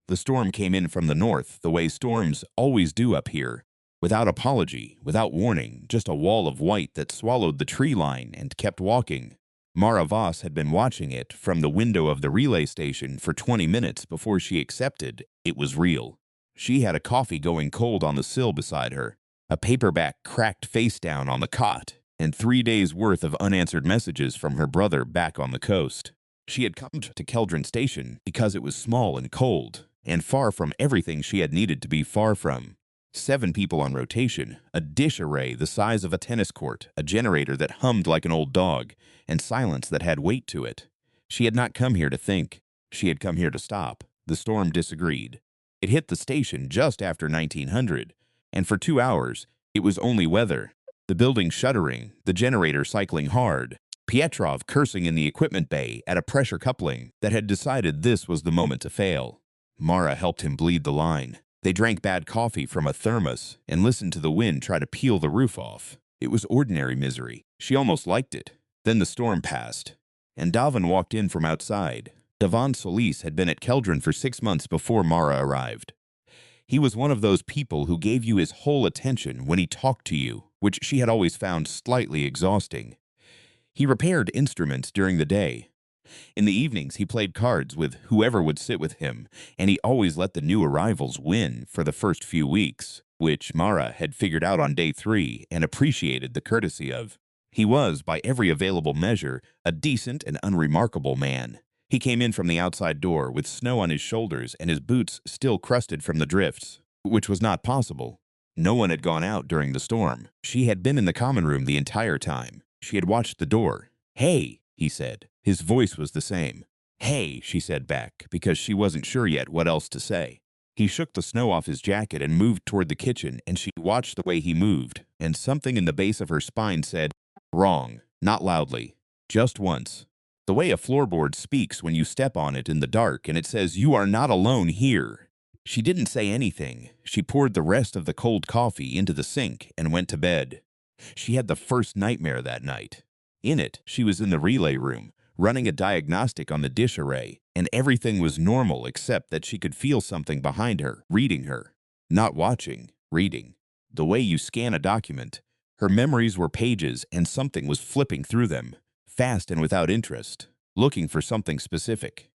The storm came in from the north, the way storms always do up here. Without apology, without warning, just a wall of white that swallowed the tree line and kept walking. Mara Voss had been watching it from the window of the relay station for 20 minutes before she accepted it was real. She had a coffee going cold on the sill beside her, a paperback cracked face down on the cot, and 3 days' worth of unanswered messages from her brother back on the coast. She had come to Keldron Station because it was small and cold, and far from everything she had needed to be far from. 7 people on rotation, a dish array the size of a tennis court, a generator that hummed like an old dog, and silence that had weight to it. She had not come here to think. She had come here to stop. The storm disagreed. It hit the station just after 1900, and for 2 hours, it was only weather. The building shuddering, the generator cycling hard, Pietrov cursing in the equipment bay at a pressure coupling that had decided this was the moment to fail. Mara helped him bleed the line. They drank bad coffee from a thermos and listened to the wind try to peel the roof off. It was ordinary misery. She almost liked it. Then the storm passed, and Davin walked in from outside. Davin Solis had been at Keldron for 6 months before Mara arrived. He was one of those people who gave you his whole attention when he talked to you, which she had always found slightly exhausting. He repaired instruments during the day. In the evenings, he played cards with whoever would sit with him, and he always let the new arrivals win for the first few weeks, which Mara had figured out on day 3 and appreciated the courtesy of. He was, by every available measure, a decent and unremarkable man. He came in from the outside door with snow on his shoulders and his boots still crusted from the drifts, which was not possible. No one had gone out during the storm. She had been in the common room the entire time. She had watched the door. "Hey," he said. His voice was the same. "Hey," she said back, because she wasn't sure yet what else to say. He shook the snow off his jacket and moved toward the kitchen, and she watched the way he moved, and something in the base of her spine said, "Wrong," not loudly, just once. The way a floorboard speaks when you step on it in the dark and it says, "You are not alone here." She didn't say anything. She poured the rest of the cold coffee into the sink and went to bed. She had the first nightmare that night. In it, she was in the relay room, running a diagnostic on the dish array, and everything was normal except that she could feel something behind her, reading her. Not watching, reading. The way you scan a document. Her memories were pages, and something was flipping through them, fast and without interest, looking for something specific.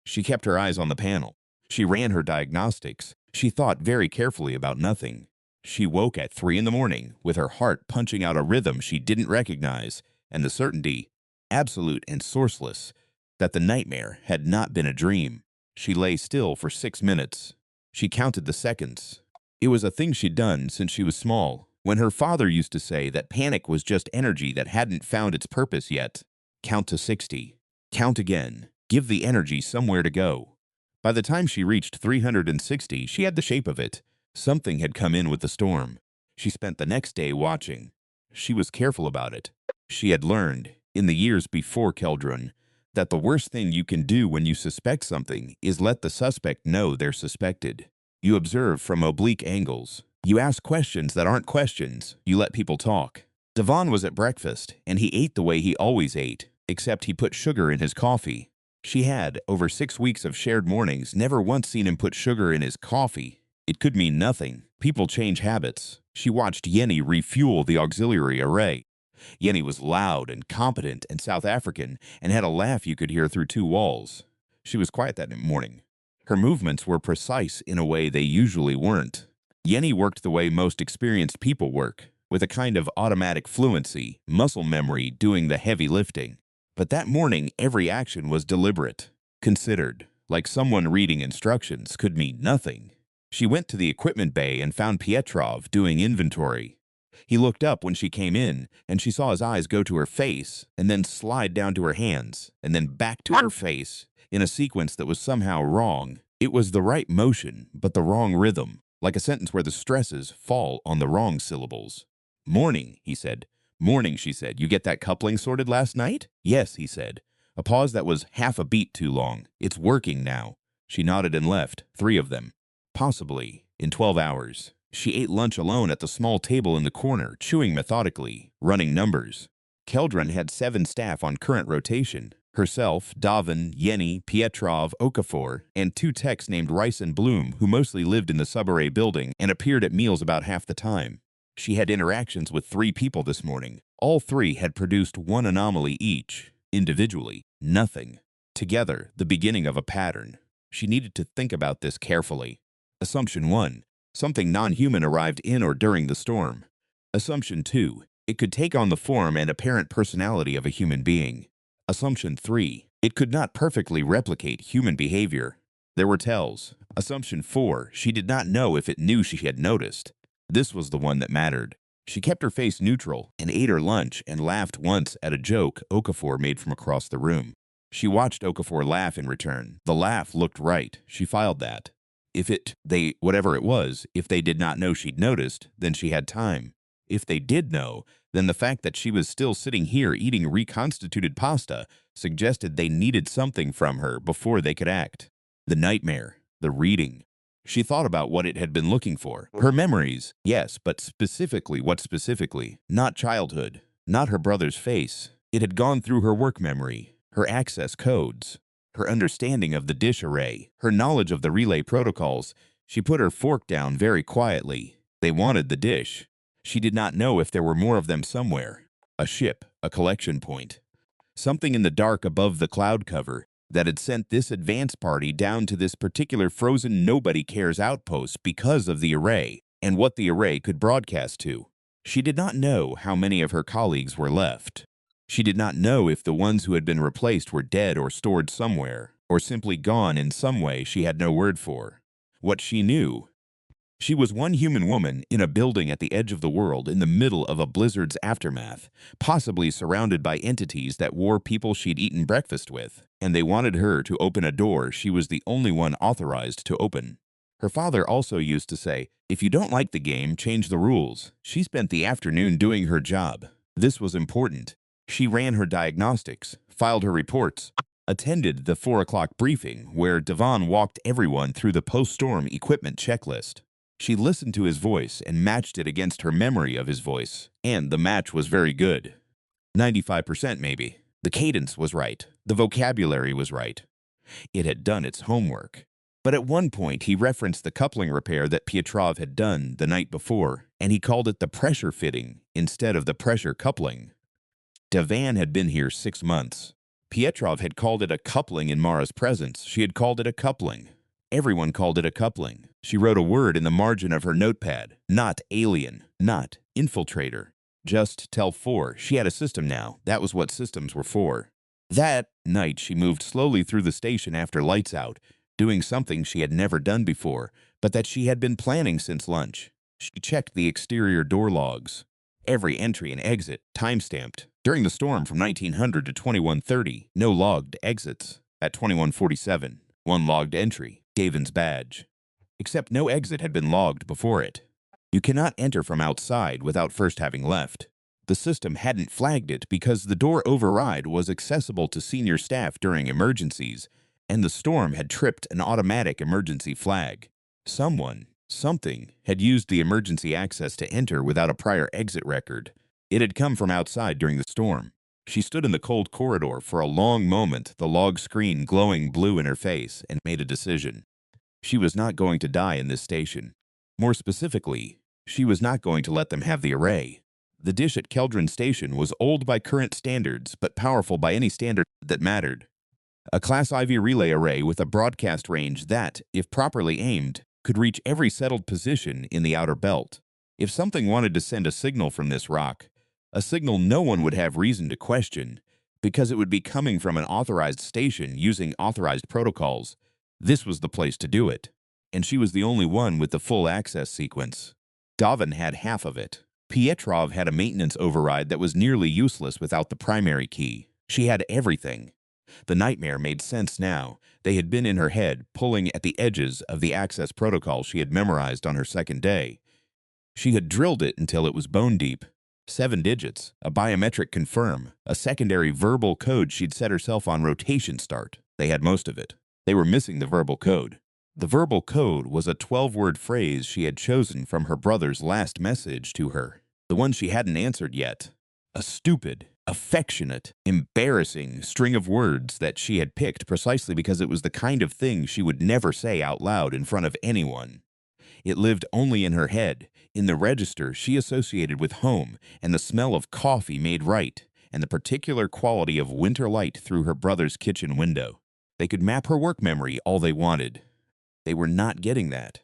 She kept her eyes on the panel. She ran her diagnostics. She thought very carefully about nothing. She woke at 3 in the morning, with her heart punching out a rhythm she didn't recognize, and the certainty, absolute and sourceless, that the nightmare had not been a dream. She lay still for 6 minutes. She counted the seconds. It was a thing she'd done since she was small, when her father used to say that panic was just energy that hadn't found its purpose yet. Count to 60. Count again. Give the energy somewhere to go. By the time she reached 360, she had the shape of it. Something had come in with the storm. She spent the next day watching. She was careful about it. She had learned, in the years before Keldron, that the worst thing you can do when you suspect something is let the suspect know they're suspected. You observe from oblique angles. You ask questions that aren't questions. You let people talk. Devon was at breakfast, and he ate the way he always ate, except he put sugar in his coffee. She had, over 6 weeks of shared mornings, never once seen him put sugar in his coffee. It could mean nothing. People change habits. She watched Yenny refuel the auxiliary array. Yenny was loud and competent and South African and had a laugh you could hear through 2 walls. She was quiet that morning. Her movements were precise in a way they usually weren't. Yenny worked the way most experienced people work, with a kind of automatic fluency, muscle memory doing the heavy lifting. But that morning, every action was deliberate, considered, like someone reading instructions could mean nothing. She went to the equipment bay and found Pietrov doing inventory. He looked up when she came in, and she saw his eyes go to her face, and then slide down to her hands, and then back to her face, in a sequence that was somehow wrong. It was the right motion, but the wrong rhythm, like a sentence where the stresses fall on the wrong syllables. "Morning," he said. "Morning," she said. "You get that coupling sorted last night?" "Yes," he said. A pause that was half a beat too long. "It's working now." She nodded and left, 3 of them. Possibly, in 12 hours. She ate lunch alone at the small table in the corner, chewing methodically, running numbers. Keldron had 7 staff on current rotation. Herself, Davin, Yeni, Pietrov, Okafor, and two techs named Rice and Bloom, who mostly lived in the sub-array building and appeared at meals about half the time. She had interactions with 3 people this morning. All 3 had produced one anomaly each. Individually, nothing. Together, the beginning of a pattern. She needed to think about this carefully. Assumption 1. Something non-human arrived in or during the storm. Assumption 2. It could take on the form and apparent personality of a human being. Assumption 3. It could not perfectly replicate human behavior. There were tells. Assumption 4. She did not know if it knew she had noticed. This was the one that mattered. She kept her face neutral and ate her lunch and laughed once at a joke Okafor made from across the room. She watched Okafor laugh in return. The laugh looked right. She filed that. Whatever it was, if they did not know she'd noticed, then she had time. If they did know, then the fact that she was still sitting here eating reconstituted pasta suggested they needed something from her before they could act. The nightmare, the reading. She thought about what it had been looking for. Her memories, yes, but specifically, what specifically? Not childhood, not her brother's face. It had gone through her work memory, her access codes, her understanding of the dish array, her knowledge of the relay protocols. She put her fork down very quietly. They wanted the dish. She did not know if there were more of them somewhere. A ship, a collection point. Something in the dark above the cloud cover that had sent this advance party down to this particular frozen nobody-cares outpost because of the array and what the array could broadcast to. She did not know how many of her colleagues were left. She did not know if the ones who had been replaced were dead or stored somewhere, or simply gone in some way she had no word for. What she knew: she was one human woman in a building at the edge of the world in the middle of a blizzard's aftermath, possibly surrounded by entities that wore people she'd eaten breakfast with, and they wanted her to open a door she was the only one authorized to open. Her father also used to say, "If you don't like the game, change the rules." She spent the afternoon doing her job. This was important. She ran her diagnostics, filed her reports, attended the 4 o'clock briefing where Devon walked everyone through the post-storm equipment checklist. She listened to his voice and matched it against her memory of his voice, and the match was very good. 95% maybe. The cadence was right. The vocabulary was right. It had done its homework. But at one point he referenced the coupling repair that Pietrov had done the night before, and he called it the pressure fitting instead of the pressure coupling. Devan had been here 6 months. Pietrov had called it a coupling in Mara's presence. She had called it a coupling. Everyone called it a coupling. She wrote a word in the margin of her notepad. Not alien. Not infiltrator. Just tell 4. She had a system now. That was what systems were for. That night she moved slowly through the station after lights out, doing something she had never done before, but that she had been planning since lunch. She checked the exterior door logs. Every entry and exit, time-stamped. During the storm from 1900 to 2130, no logged exits. At 2147, 1 logged entry. Gavin's badge. Except no exit had been logged before it. You cannot enter from outside without first having left. The system hadn't flagged it because the door override was accessible to senior staff during emergencies, and the storm had tripped an automatic emergency flag. Something had used the emergency access to enter without a prior exit record. It had come from outside during the storm. She stood in the cold corridor for a long moment, the log screen glowing blue in her face, and made a decision. She was not going to die in this station. More specifically, she was not going to let them have the array. The dish at Keldron Station was old by current standards, but powerful by any standard that mattered. A Class IV relay array with a broadcast range that, if properly aimed, could reach every settled position in the outer belt. If something wanted to send a signal from this rock, a signal no one would have reason to question, because it would be coming from an authorized station using authorized protocols, this was the place to do it. And she was the only one with the full access sequence. Davin had half of it. Pietrov had a maintenance override that was nearly useless without the primary key. She had everything. The nightmare made sense now. They had been in her head, pulling at the edges of the access protocol she had memorized on her second day. She had drilled it until it was bone deep. 7 digits, a biometric confirm, a secondary verbal code she'd set herself on rotation start. They had most of it. They were missing the verbal code. The verbal code was a 12-word phrase she had chosen from her brother's last message to her, the one she hadn't answered yet. A stupid, affectionate, embarrassing string of words that she had picked precisely because it was the kind of thing she would never say out loud in front of anyone. It lived only in her head, in the register she associated with home and the smell of coffee made right, and the particular quality of winter light through her brother's kitchen window. They could map her work memory all they wanted. They were not getting that.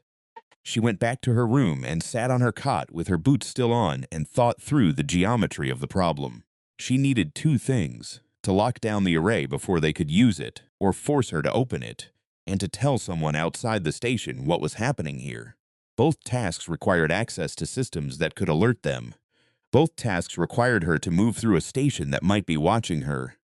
She went back to her room and sat on her cot with her boots still on and thought through the geometry of the problem. She needed two things: to lock down the array before they could use it, or force her to open it, and to tell someone outside the station what was happening here. Both tasks required access to systems that could alert them. Both tasks required her to move through a station that might be watching her.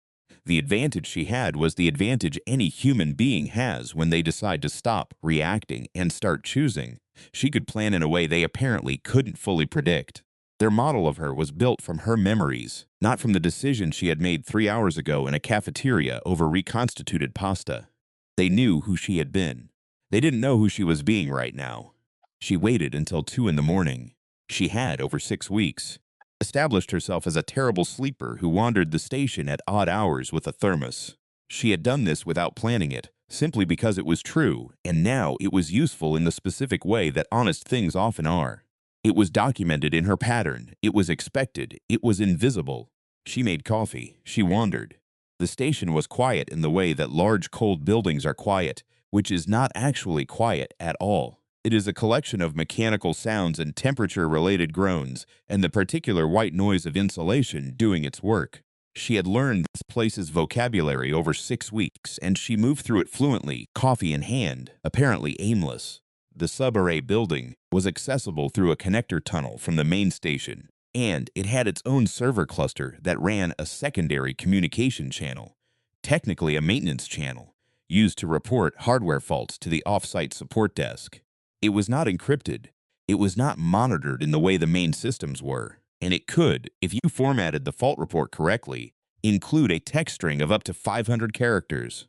The advantage she had was the advantage any human being has when they decide to stop reacting and start choosing. She could plan in a way they apparently couldn't fully predict. Their model of her was built from her memories, not from the decision she had made 3 hours ago in a cafeteria over reconstituted pasta. They knew who she had been. They didn't know who she was being right now. She waited until 2 in the morning. She had, over 6 weeks, established herself as a terrible sleeper who wandered the station at odd hours with a thermos. She had done this without planning it, simply because it was true, and now it was useful in the specific way that honest things often are. It was documented in her pattern, it was expected, it was invisible. She made coffee, she wandered. The station was quiet in the way that large cold buildings are quiet, which is not actually quiet at all. It is a collection of mechanical sounds and temperature-related groans, and the particular white noise of insulation doing its work. She had learned this place's vocabulary over 6 weeks, and she moved through it fluently, coffee in hand, apparently aimless. The sub-array building was accessible through a connector tunnel from the main station, and it had its own server cluster that ran a secondary communication channel, technically a maintenance channel, used to report hardware faults to the off-site support desk. It was not encrypted. It was not monitored in the way the main systems were, and it could, if you formatted the fault report correctly, include a text string of up to 500 characters.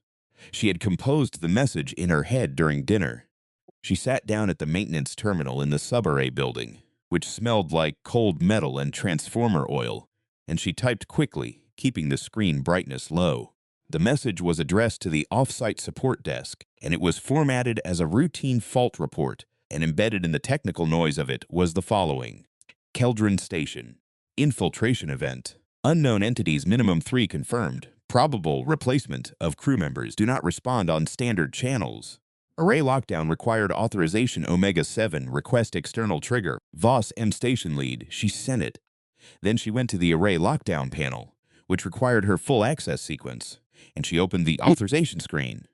She had composed the message in her head during dinner. She sat down at the maintenance terminal in the sub-array building, which smelled like cold metal and transformer oil, and she typed quickly, keeping the screen brightness low. The message was addressed to the off-site support desk, and it was formatted as a routine fault report, and embedded in the technical noise of it was the following: Keldron Station. Infiltration event. Unknown entities minimum 3 confirmed. Probable replacement of crew members do not respond on standard channels. Array lockdown required authorization Omega-7, request external trigger. Voss M station lead, she sent it. Then she went to the array lockdown panel, which required her full access sequence, and she opened the authorization screen,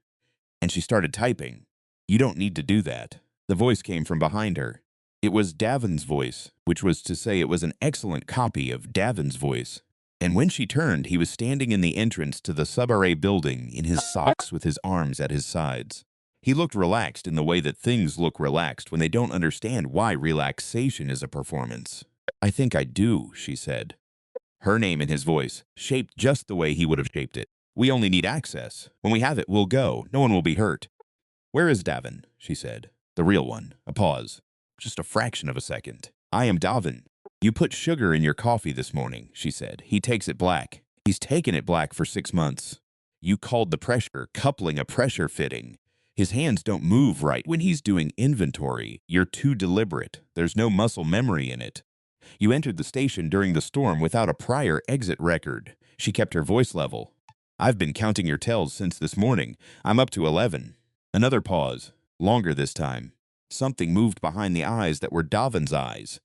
and she started typing. You don't need to do that. The voice came from behind her. It was Davin's voice, which was to say it was an excellent copy of Davin's voice. And when she turned, he was standing in the entrance to the sub-array building in his socks with his arms at his sides. He looked relaxed in the way that things look relaxed when they don't understand why relaxation is a performance. I think I do, she said. Her name in his voice, shaped just the way he would have shaped it. We only need access. When we have it, we'll go. No one will be hurt. Where is Davin? She said. The real one. A pause. Just a fraction of a second. I am Davin. You put sugar in your coffee this morning, she said. He takes it black. He's taken it black for 6 months. You called the pressure coupling a pressure fitting. His hands don't move right when he's doing inventory. You're too deliberate. There's no muscle memory in it. You entered the station during the storm without a prior exit record. She kept her voice level. I've been counting your tells since this morning. I'm up to 11. Another pause. Longer this time. Something moved behind the eyes that were Davin's eyes.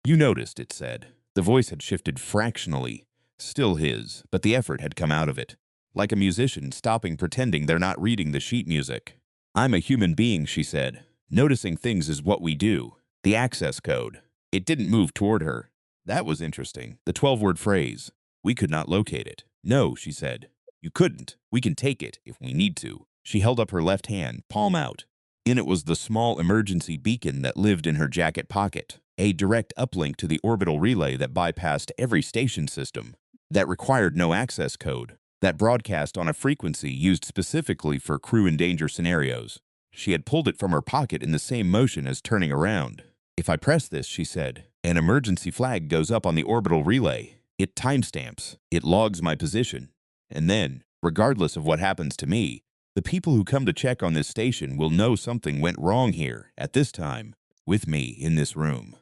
You noticed, it said. The voice had shifted fractionally. Still his, but the effort had come out of it. Like a musician stopping pretending they're not reading the sheet music. I'm a human being, she said. Noticing things is what we do. The access code. It didn't move toward her. That was interesting. The 12-word phrase. We could not locate it. No, she said. You couldn't. We can take it if we need to. She held up her left hand, palm out. In it was the small emergency beacon that lived in her jacket pocket, a direct uplink to the orbital relay that bypassed every station system, that required no access code, that broadcast on a frequency used specifically for crew in danger scenarios. She had pulled it from her pocket in the same motion as turning around. If I press this, she said, an emergency flag goes up on the orbital relay. It timestamps, it logs my position. And then, regardless of what happens to me, the people who come to check on this station will know something went wrong here, at this time, with me in this room.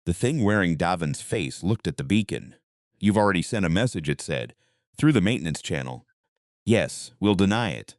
The thing wearing Davin's face looked at the beacon. You've already sent a message, it said, through the maintenance channel. Yes, we'll deny it.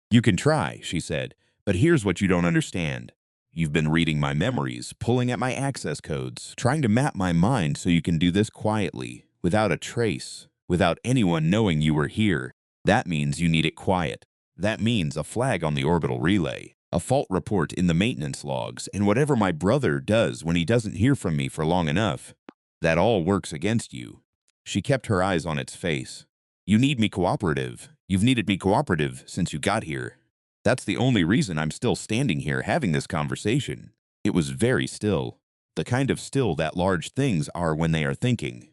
You can try, she said, but here's what you don't understand. You've been reading my memories, pulling at my access codes, trying to map my mind so you can do this quietly, without a trace, without anyone knowing you were here. That means you need it quiet. That means a flag on the orbital relay, a fault report in the maintenance logs, and whatever my brother does when he doesn't hear from me for long enough. That all works against you. She kept her eyes on its face. You need me cooperative. You've needed me cooperative since you got here. That's the only reason I'm still standing here having this conversation. It was very still. The kind of still that large things are when they are thinking.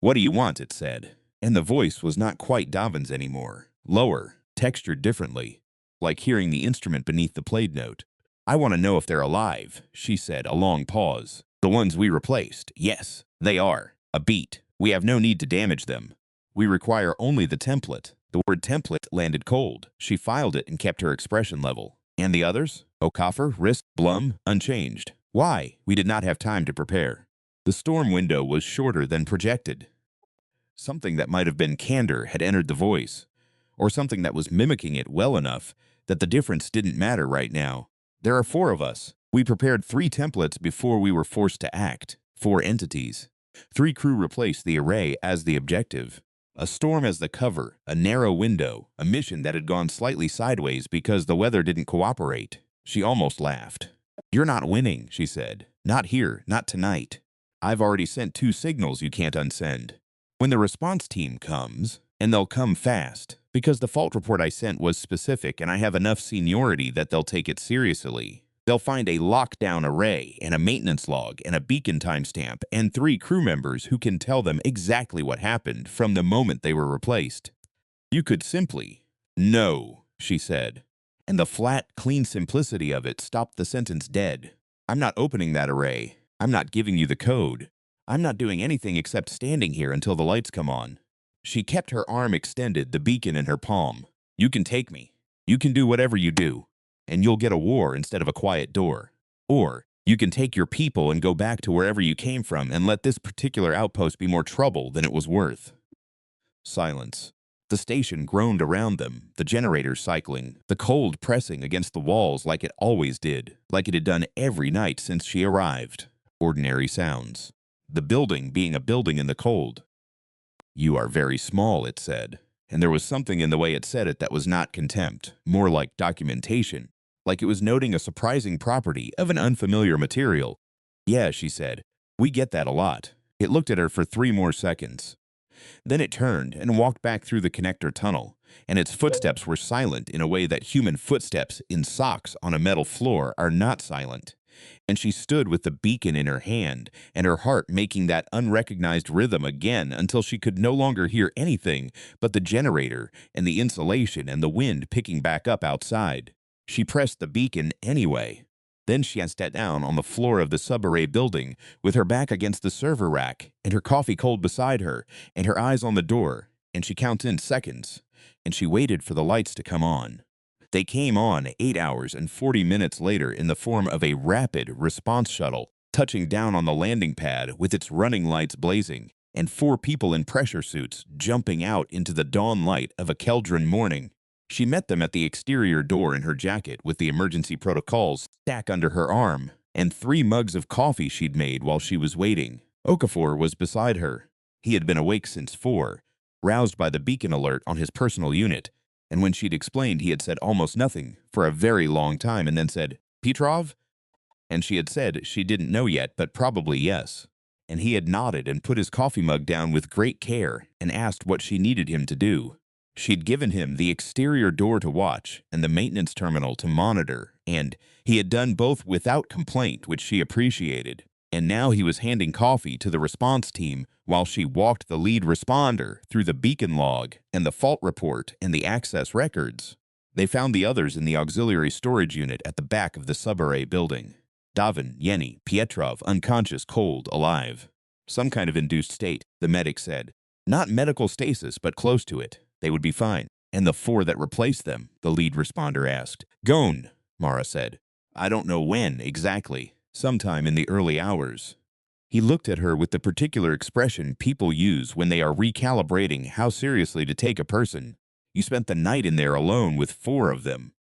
What do you want, it said. And the voice was not quite Davin's anymore. Lower, textured differently, like hearing the instrument beneath the played note. I want to know if they're alive, she said, a long pause. The ones we replaced, yes, they are. A beat. We have no need to damage them. We require only the template. The word template landed cold. She filed it and kept her expression level. And the others? Okafor, Risk, Blum, unchanged. Why? We did not have time to prepare. The storm window was shorter than projected. Something that might have been candor had entered the voice, or something that was mimicking it well enough that the difference didn't matter right now. There are 4 of us. We prepared 3 templates before we were forced to act. 4 entities. 3 crew replaced the array as the objective. A storm as the cover, a narrow window, a mission that had gone slightly sideways because the weather didn't cooperate. She almost laughed. You're not winning, she said. Not here, not tonight. I've already sent 2 signals you can't unsend. When the response team comes, and they'll come fast, because the fault report I sent was specific and I have enough seniority that they'll take it seriously. They'll find a lockdown array and a maintenance log and a beacon timestamp and 3 crew members who can tell them exactly what happened from the moment they were replaced. You could simply, no, she said. And the flat, clean simplicity of it stopped the sentence dead. I'm not opening that array. I'm not giving you the code. I'm not doing anything except standing here until the lights come on. She kept her arm extended, the beacon in her palm. You can take me. You can do whatever you do, and you'll get a war instead of a quiet door. Or you can take your people and go back to wherever you came from and let this particular outpost be more trouble than it was worth. Silence. The station groaned around them, the generators cycling, the cold pressing against the walls like it always did, like it had done every night since she arrived. Ordinary sounds. The building being a building in the cold. You are very small, it said, and there was something in the way it said it that was not contempt, more like documentation, like it was noting a surprising property of an unfamiliar material. Yeah, she said, we get that a lot. It looked at her for 3 more seconds. Then it turned and walked back through the connector tunnel, and its footsteps were silent in a way that human footsteps in socks on a metal floor are not silent. And she stood with the beacon in her hand, and her heart making that unrecognized rhythm again until she could no longer hear anything but the generator and the insulation and the wind picking back up outside. She pressed the beacon anyway. Then she sat down on the floor of the subarray building with her back against the server rack and her coffee cold beside her and her eyes on the door, and she counted in seconds, and she waited for the lights to come on. They came on 8 hours and 40 minutes later in the form of a rapid response shuttle, touching down on the landing pad with its running lights blazing, and 4 people in pressure suits jumping out into the dawn light of a Keldron morning. She met them at the exterior door in her jacket with the emergency protocols stacked under her arm, and 3 mugs of coffee she'd made while she was waiting. Okafor was beside her. He had been awake since 4, roused by the beacon alert on his personal unit. And when she'd explained, he had said almost nothing for a very long time and then said, Petrov? And she had said she didn't know yet, but probably yes. And he had nodded and put his coffee mug down with great care and asked what she needed him to do. She'd given him the exterior door to watch and the maintenance terminal to monitor, and he had done both without complaint, which she appreciated. And now he was handing coffee to the response team while she walked the lead responder through the beacon log and the fault report and the access records. They found the others in the auxiliary storage unit at the back of the subarray building. Davin, Yeni, Pietrov, unconscious, cold, alive. Some kind of induced state, the medic said. Not medical stasis, but close to it. They would be fine. And the 4 that replaced them, the lead responder asked. Gone, Mara said. I don't know when exactly. Sometime in the early hours. He looked at her with the particular expression people use when they are recalibrating how seriously to take a person. You spent the night in there alone with 4 of them.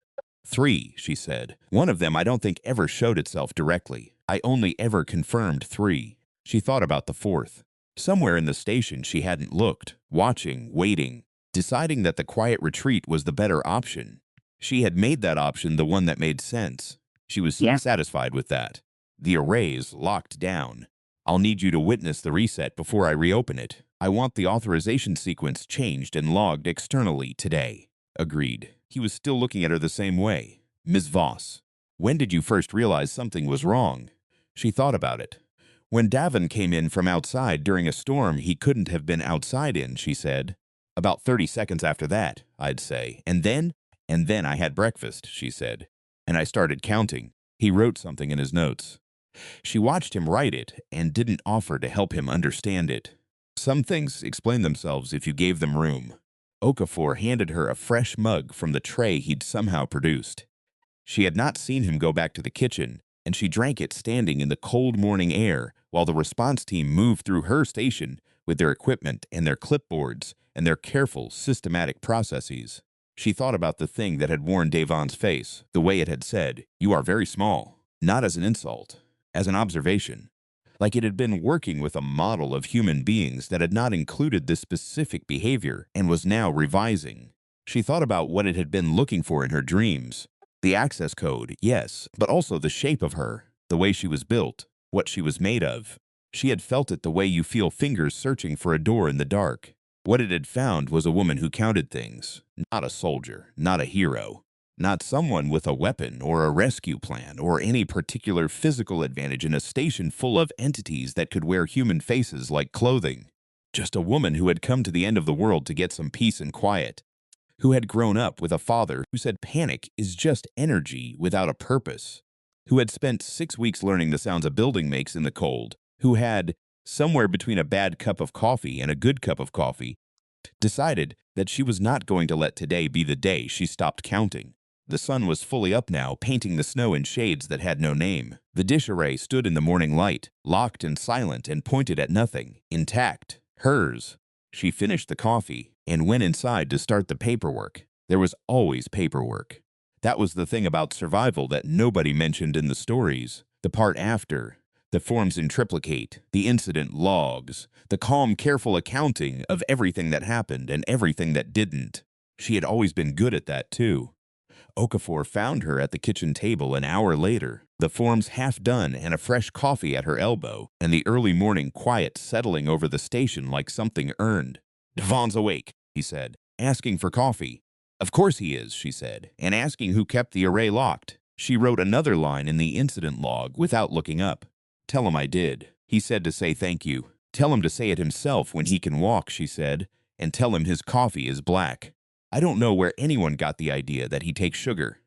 3, she said. One of them I don't think ever showed itself directly. I only ever confirmed 3. She thought about the 4th. Somewhere in the station she hadn't looked, watching, waiting, deciding that the quiet retreat was the better option. She had made that option the one that made sense. She was satisfied with that. The array's locked down. I'll need you to witness the reset before I reopen it. I want the authorization sequence changed and logged externally today. Agreed. He was still looking at her the same way. Ms. Voss, when did you first realize something was wrong? She thought about it. When Davin came in from outside during a storm he couldn't have been outside in, she said. About 30 seconds after that, I'd say. And then I had breakfast, she said. And I started counting. He wrote something in his notes. She watched him write it and didn't offer to help him understand it. Some things explain themselves if you gave them room. Okafor handed her a fresh mug from the tray he'd somehow produced. She had not seen him go back to the kitchen, and she drank it standing in the cold morning air while the response team moved through her station with their equipment and their clipboards and their careful, systematic processes. She thought about the thing that had worn Devon's face, the way it had said, "You are very small," not as an insult, as an observation. Like it had been working with a model of human beings that had not included this specific behavior and was now revising. She thought about what it had been looking for in her dreams. The access code, yes, but also the shape of her, the way she was built, what she was made of. She had felt it the way you feel fingers searching for a door in the dark. What it had found was a woman who counted things, not a soldier, not a hero, not someone with a weapon or a rescue plan or any particular physical advantage in a station full of entities that could wear human faces like clothing. Just a woman who had come to the end of the world to get some peace and quiet, who had grown up with a father who said panic is just energy without a purpose, who had spent 6 weeks learning the sounds a building makes in the cold, who had, somewhere between a bad cup of coffee and a good cup of coffee, decided that she was not going to let today be the day she stopped counting. The sun was fully up now, painting the snow in shades that had no name. The dish array stood in the morning light, locked and silent and pointed at nothing, intact, hers. She finished the coffee and went inside to start the paperwork. There was always paperwork. That was the thing about survival that nobody mentioned in the stories. The part after, the forms in triplicate, the incident logs, the calm, careful accounting of everything that happened and everything that didn't. She had always been good at that too. Okafor found her at the kitchen table an hour later, the forms half done and a fresh coffee at her elbow, and the early morning quiet settling over the station like something earned. Devon's awake, he said, asking for coffee. Of course he is, she said, and asking who kept the array locked. She wrote another line in the incident log without looking up. Tell him I did. He said to say thank you. Tell him to say it himself when he can walk, she said, and tell him his coffee is black. I don't know where anyone got the idea that he takes sugar.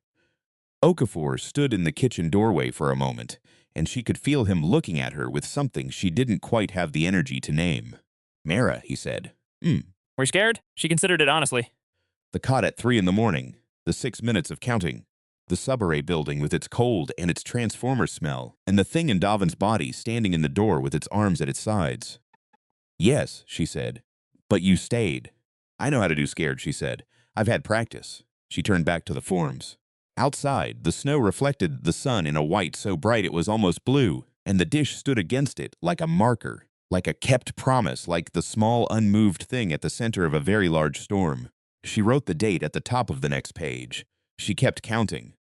Okafor stood in the kitchen doorway for a moment, and she could feel him looking at her with something she didn't quite have the energy to name. Mara, he said. We're scared? She considered it honestly. The cot at 3 in the morning, the 6 minutes of counting, the subarray building with its cold and its transformer smell, and the thing in Davin's body standing in the door with its arms at its sides. Yes, she said, but you stayed. I know how to do scared, she said. I've had practice. She turned back to the forms. Outside, the snow reflected the sun in a white so bright it was almost blue, and the dish stood against it like a marker, like a kept promise, like the small unmoved thing at the center of a very large storm. She wrote the date at the top of the next page. She kept counting.